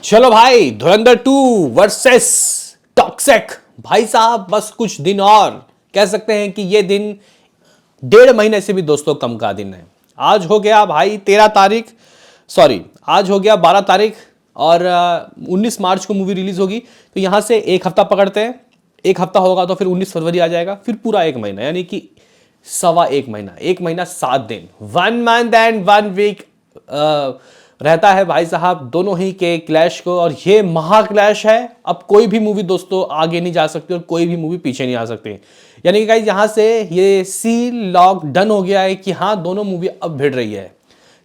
चलो भाई, धुरंधर 2 versus toxic. भाई साहब बस कुछ दिन और कह सकते हैं कि ये दिन 1.5 महीने से भी दोस्तों कम का दिन है। आज हो गया भाई 13 तारीख, सॉरी आज हो गया 12 तारीख और 19 मार्च को मूवी रिलीज होगी। तो यहां से एक हफ्ता पकड़ते हैं, एक हफ्ता होगा तो फिर 19 फरवरी आ जाएगा, फिर पूरा एक महीना यानी कि सवा एक महीना, एक महीना 7 दिन, 1 मंथ एंड 1 वीक रहता है भाई साहब दोनों ही के क्लैश को। और ये महा क्लैश है। अब कोई भी मूवी दोस्तों आगे नहीं जा सकती और कोई भी मूवी पीछे नहीं आ सकती। यानी कि गाइस यहां से ये सी लॉक डन हो गया है कि हाँ दोनों मूवी अब भिड़ रही है।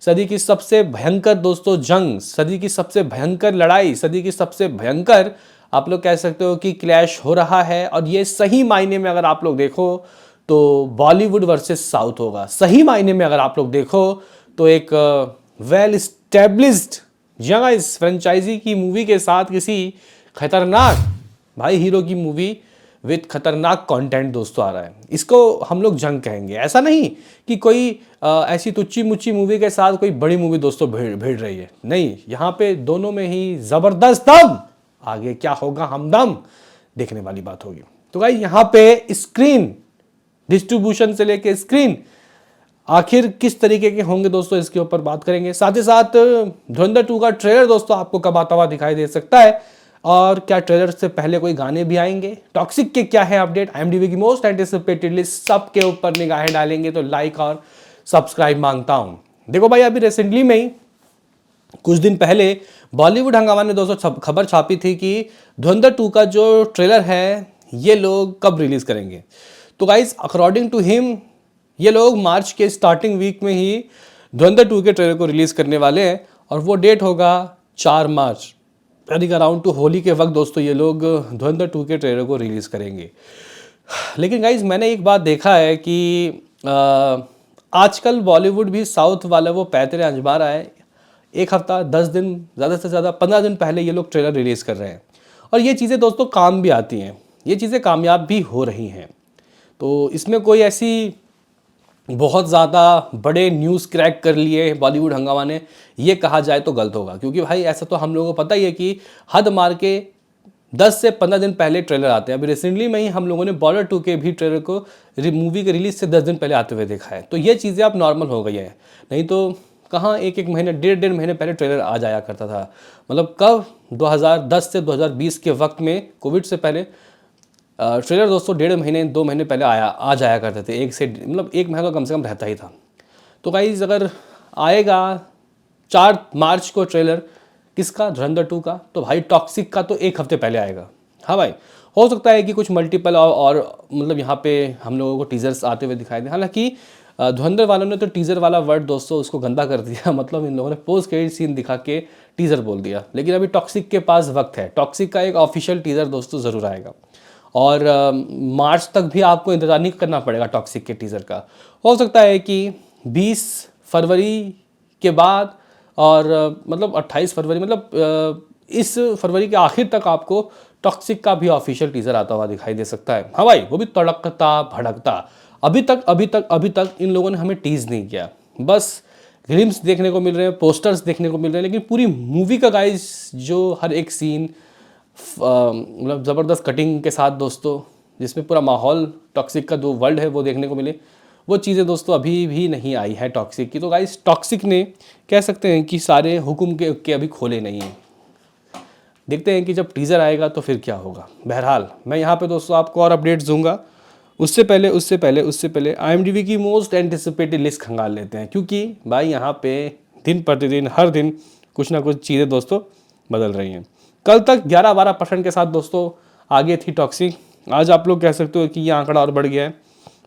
सदी की सबसे भयंकर दोस्तों जंग, सदी की सबसे भयंकर लड़ाई, सदी की सबसे भयंकर आप लोग कह सकते हो कि क्लैश हो रहा है। और ये सही मायने में अगर आप लोग देखो तो बॉलीवुड वर्सेस साउथ होगा। सही मायने में अगर आप लोग देखो तो एक वेल स्टैब्लिश्ड जगह इस फ्रेंचाइजी की मूवी के साथ किसी खतरनाक भाई हीरो की मूवी विद खतरनाक कंटेंट दोस्तों आ रहा है। इसको हम लोग जंग कहेंगे। ऐसा नहीं कि कोई ऐसी तुच्ची मुच्ची मूवी के साथ कोई बड़ी मूवी दोस्तों भिड़ रही है, नहीं। यहाँ पे दोनों में ही जबरदस्त दम, आगे क्या होगा हमदम देखने वाली बात होगी। तो भाई यहाँ पे स्क्रीन डिस्ट्रीब्यूशन से लेके स्क्रीन आखिर किस तरीके के होंगे दोस्तों, इसके ऊपर बात करेंगे। साथ ही साथ धुरंधर 2 का ट्रेलर दोस्तों आपको कब आता हुआ दिखाई दे सकता है, और क्या ट्रेलर से पहले कोई गाने भी आएंगे, टॉक्सिक के क्या है अपडेट, IMDb की मोस्ट एंटिसिपेटेड लिस्ट, सबके ऊपर निगाहें डालेंगे। तो लाइक और सब्सक्राइब मांगता हूं। देखो भाई अभी रिसेंटली में ही कुछ दिन पहले बॉलीवुड हंगामा ने दोस्तों खबर छापी थी कि धुरंधर 2 का जो ट्रेलर है ये लोग कब रिलीज करेंगे। तो गाइस अकॉर्डिंग टू हिम ये लोग मार्च के स्टार्टिंग वीक में ही धुरंधर 2 के ट्रेलर को रिलीज करने वाले हैं, और वो डेट होगा 4 मार्च, यानी कि अराउंड टू होली के वक्त दोस्तों ये लोग धुरंधर 2 के ट्रेलर को रिलीज करेंगे। लेकिन गाइज मैंने एक बात देखा है कि आजकल बॉलीवुड भी साउथ वाला वो पैतरे आजमा रहा है। एक हफ्ता 10 दिन, ज़्यादा से ज़्यादा 15 दिन पहले ये लोग ट्रेलर रिलीज़ कर रहे हैं, और ये चीज़ें दोस्तों काम भी आती हैं, ये चीज़ें कामयाब भी हो रही हैं। तो इसमें कोई ऐसी बहुत ज़्यादा बड़े न्यूज़ क्रैक कर लिए बॉलीवुड हंगामा ने ये कहा जाए तो गलत होगा, क्योंकि भाई ऐसा तो हम लोगों को पता ही है कि हद मार के 10 से 15 दिन पहले ट्रेलर आते हैं। अभी रिसेंटली में ही हम लोगों ने बॉर्डर 2 के भी ट्रेलर को मूवी के रिलीज से 10 दिन पहले आते हुए देखा है। तो ये चीज़ें अब नॉर्मल हो गई है, नहीं तो कहाँ एक एक महीने, डेढ़ महीने पहले ट्रेलर आ जाया करता था। मतलब कब 2010 से 2020 के वक्त में, कोविड से पहले ट्रेलर दोस्तों 1.5 महीने 2 महीने पहले आ जाया करते थे। मतलब एक महीना तो कम से कम रहता ही था। तो गाइस अगर आएगा 4 मार्च को ट्रेलर किसका, धुरंधर 2 का, तो भाई टॉक्सिक का तो एक हफ्ते पहले आएगा। हाँ भाई, हो सकता है कि कुछ मल्टीपल और मतलब यहाँ पे हम लोगों को टीजर्स आते हुए दिखाई दे। हालांकि धुरंधर वालों ने तो टीजर वाला वर्ड दोस्तों उसको गंदा कर दिया, मतलब इन लोगों ने पोस्ट क्रेडिट सीन दिखा के टीजर बोल दिया। लेकिन अभी टॉक्सिक के पास वक्त है, टॉक्सिक का एक ऑफिशियल टीजर दोस्तों ज़रूर आएगा, और मार्च तक भी आपको इंतजार नहीं करना पड़ेगा टॉक्सिक के टीज़र का। हो सकता है कि 20 फरवरी के बाद और मतलब 28 फरवरी, मतलब इस फरवरी के आखिर तक आपको टॉक्सिक का भी ऑफिशियल टीज़र आता हुआ दिखाई दे सकता है। हाँ भाई, वो भी तड़कता भड़कता। अभी तक इन लोगों ने हमें टीज़ नहीं किया, बस ग्लिम्स देखने को मिल रहे हैं, पोस्टर्स देखने को मिल रहे हैं, लेकिन पूरी मूवी का गाइस जो हर एक सीन मतलब ज़बरदस्त कटिंग के साथ दोस्तों, जिसमें पूरा माहौल टॉक्सिक का जो वर्ल्ड है वो देखने को मिले, वो चीज़ें दोस्तों अभी भी नहीं आई है टॉक्सिक की। तो गाइस टॉक्सिक ने कह सकते हैं कि सारे हुक्म के अभी खोले नहीं हैं। देखते हैं कि जब टीज़र आएगा तो फिर क्या होगा। बहरहाल मैं यहाँ पे दोस्तों आपको और अपडेट्स दूंगा। उससे पहले IMDb की मोस्ट एंटिसिपेटेड लिस्ट खंगाल लेते हैं, क्योंकि भाई यहाँ पे दिन प्रतिदिन हर दिन कुछ ना कुछ चीज़ें दोस्तों बदल रही हैं। कल तक 11-12% के साथ दोस्तों आगे थी टॉक्सिक। आज आप लोग कह सकते हो कि ये आंकड़ा और बढ़ गया है।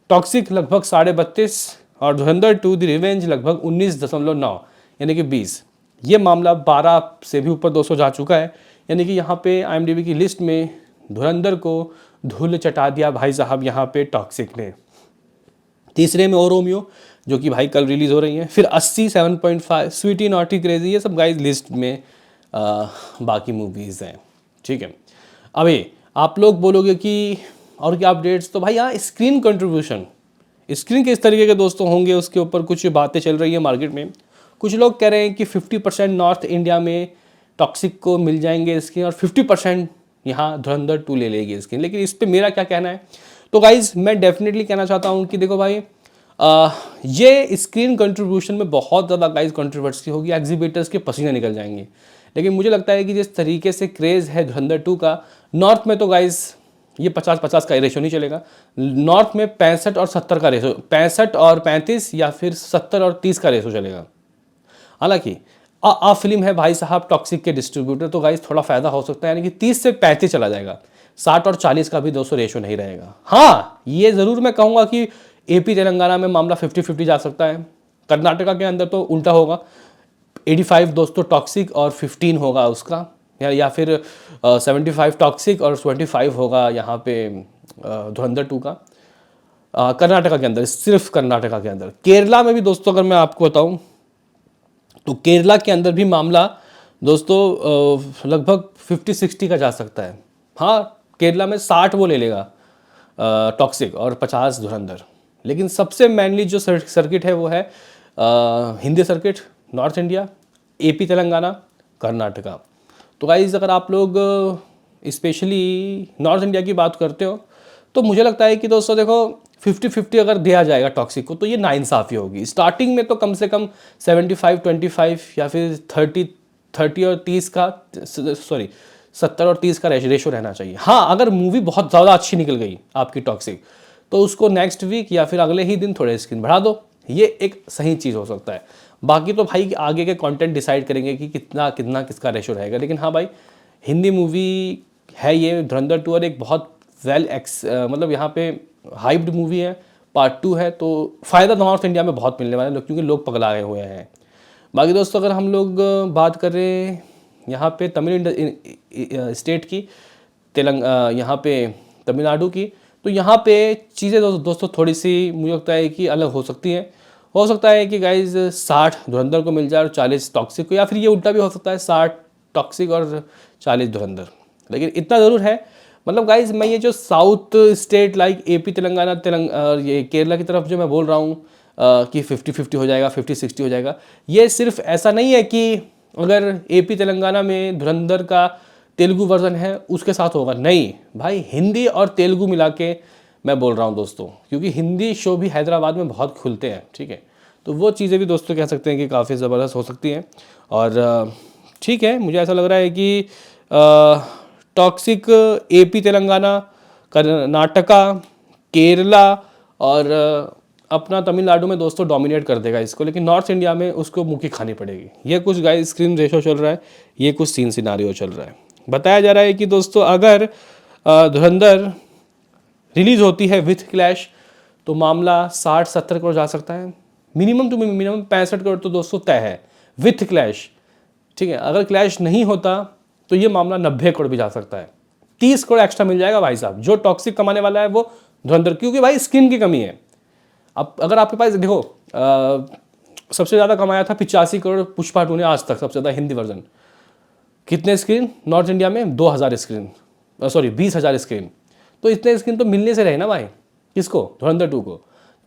टॉक्सिक लगभग 32.5 और धुरंधर 2 द रिवेंज लगभग 19.9 यानी कि 20। ये मामला 12 से भी ऊपर दोस्तों जा चुका है। यानी कि यहाँ पे IMDb की लिस्ट में धुरंधर को धूल चटा दिया भाई साहब यहाँ पे टॉक्सिक ने। तीसरे में ओ रोमियो जो कि भाई कल रिलीज़ हो रही है। फिर 80 7.5 स्वीटी नॉटी क्रेजी, ये सब गाइस लिस्ट में बाकी मूवीज़ हैं। ठीक है, अभी आप लोग बोलोगे कि और क्या अपडेट्स, तो भाई यहाँ स्क्रीन कंट्रीब्यूशन, स्क्रीन किस तरीके के दोस्तों होंगे उसके ऊपर कुछ बातें चल रही है मार्केट में। कुछ लोग कह रहे हैं कि 50% नॉर्थ इंडिया में टॉक्सिक को मिल जाएंगे स्क्रीन और 50% यहाँ धुरंधर 2 ले लेगी स्क्रीन। लेकिन इस पर मेरा क्या कहना है, तो गाइज मैं डेफिनेटली कहना चाहता हूँ कि देखो भाई ये स्क्रीन कंट्रीब्यूशन में बहुत ज़्यादा गाइज कंट्रोवर्सी होगी, एग्जीबिटर्स के पसीने निकल जाएंगे। लेकिन मुझे लगता है कि जिस तरीके से क्रेज़ है धुरंधर 2 का, नॉर्थ में तो गाइज ये 50-50 का रेशो नहीं चलेगा। नॉर्थ में 65 और 70 का रेशो, 65 और 35 या फिर 70 और 30 का रेशो चलेगा। हालांकि आ फिल्म है भाई साहब टॉक्सिक के डिस्ट्रीब्यूटर, तो गाइज थोड़ा फ़ायदा हो सकता है, यानी कि 30 से 35 चला जाएगा, 60 और 40 का भी दोस्तों रेशो नहीं रहेगा। हाँ ये ज़रूर मैं कहूँगा कि AP तेलंगाना में मामला 50-50 जा सकता है। कर्नाटका के अंदर तो उल्टा होगा, 85 दोस्तों टॉक्सिक और 15 होगा उसका, या फिर 75 टॉक्सिक और 25 होगा यहाँ पे धुरंधर 2 का। कर्नाटका के अंदर, सिर्फ कर्नाटका के अंदर। केरला में भी दोस्तों अगर मैं आपको बताऊँ तो केरला के अंदर भी मामला दोस्तों लगभग 50-60 का जा सकता है। हाँ केरला में 60 वो ले लेगा टॉक्सिक और 50 धुरंधर। लेकिन सबसे मेनली जो सर्किट है वो है Hindi circuit, north India, AP Telangana, Karnataka. तो गाइज अगर आप लोग स्पेशली नॉर्थ इंडिया की बात करते हो तो मुझे लगता है कि दोस्तों देखो 50-50 अगर दिया जाएगा टॉक्सिक को तो ये नाइंसाफ़ी होगी। स्टार्टिंग में तो कम से कम 75-25 या फिर 30 और 30 का, सॉरी 70 और 30 का रेशो रहना चाहिए। हाँ अगर मूवी बहुत ज़्यादा अच्छी निकल गई आपकी टॉक्सिक तो उसको नेक्स्ट वीक या फिर अगले ही दिन थोड़े स्क्रीन बढ़ा दो, ये एक सही चीज़ हो सकता है। बाकी तो भाई आगे के कंटेंट डिसाइड करेंगे कि कितना कितना किसका रेशो रहेगा। लेकिन हाँ भाई हिंदी मूवी है ये धुरंधर 2 और एक बहुत मतलब यहाँ पे हाइप्ड मूवी है, पार्ट 2 है, तो फ़ायदा नॉर्थ इंडिया में बहुत मिलने वाला है क्योंकि लोग पगला गए हुए हैं। बाकी दोस्तों अगर हम लोग बात करें यहाँ पे तमिल स्टेट की, यहाँ पे तमिलनाडु की, तो यहाँ पे चीज़ें दोस्तों थोड़ी सी मुझे लगता है कि अलग हो सकती हैं। हो सकता है कि गाइज 60 धुरंधर को मिल जाए और 40 टॉक्सिक को, या फिर ये उल्टा भी हो सकता है 60 टॉक्सिक और 40 धुरंधर। लेकिन इतना ज़रूर है, मतलब गाइज मैं ये जो south state like AP Telangana ये केरला की तरफ जो मैं बोल रहा हूँ कि 50-50 हो जाएगा, 50-60 हो जाएगा, ये सिर्फ ऐसा नहीं है कि अगर AP तेलंगाना में धुरंधर का तेलुगु वर्जन है उसके साथ होगा, नहीं भाई हिंदी और तेलुगु मिला के मैं बोल रहा हूँ दोस्तों, क्योंकि हिंदी शो भी हैदराबाद में बहुत खुलते हैं, ठीक है। तो वो चीज़ें भी दोस्तों कह सकते हैं कि काफ़ी ज़बरदस्त हो सकती हैं। और ठीक है, मुझे ऐसा लग रहा है कि टॉक्सिक AP तेलंगाना, कर्नाटका, केरला और अपना तमिलनाडु में दोस्तों डोमिनेट कर देगा इसको। लेकिन नॉर्थ इंडिया में उसको मुँह की खानी पड़ेगी। ये कुछ गाइस स्क्रीन रेशो चल रहा है, ये कुछ सीन सिनारियो चल रहा है। बताया जा रहा है कि दोस्तों अगर धुरंधर रिलीज़ होती है विथ क्लैश तो मामला 60-70 करोड़ जा सकता है। मिनिमम टू मिनिमम 65 करोड़ तो दोस्तों तय है विथ क्लैश, ठीक है। अगर क्लैश नहीं होता तो ये मामला 90 करोड़ भी जा सकता है। 30 करोड़ एक्स्ट्रा मिल जाएगा भाई साहब। जो टॉक्सिक कमाने वाला है वो धुरंधर, क्योंकि भाई स्किन की कमी है। अब अगर आपके पास देखो सबसे ज़्यादा कमाया था 85 करोड़ पुष्पा 2 ने आज तक, सबसे ज़्यादा हिंदी वर्जन। कितने स्क्रीन नॉर्थ इंडिया में? 2000 स्क्रीन, सॉरी 20,000 स्क्रीन। तो इतने स्क्रीन तो मिलने से रहे ना भाई, किसको? धुरंधर 2 को।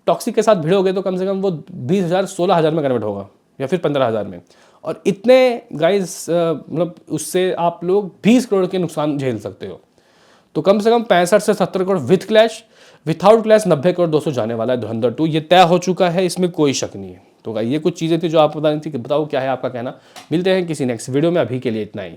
टॉक्सिक के साथ भिड़ोगे तो कम से कम वो 20,000 16,000 में कन्वर्ट होगा या फिर 15,000 में। और इतने गाइस मतलब उससे आप लोग 20 करोड़ के नुकसान झेल सकते हो। तो कम से कम 65 से 70 crore with clash, without clash 90 crore दोस्तों जाने वाला है धुरंधर 2। ये तय हो चुका है, इसमें कोई शक नहीं है। तो ये कुछ चीज़ें थी जो आप बतानी थी कि बताओ क्या है आपका कहना। मिलते हैं किसी नेक्स्ट वीडियो में, अभी के लिए इतना ही।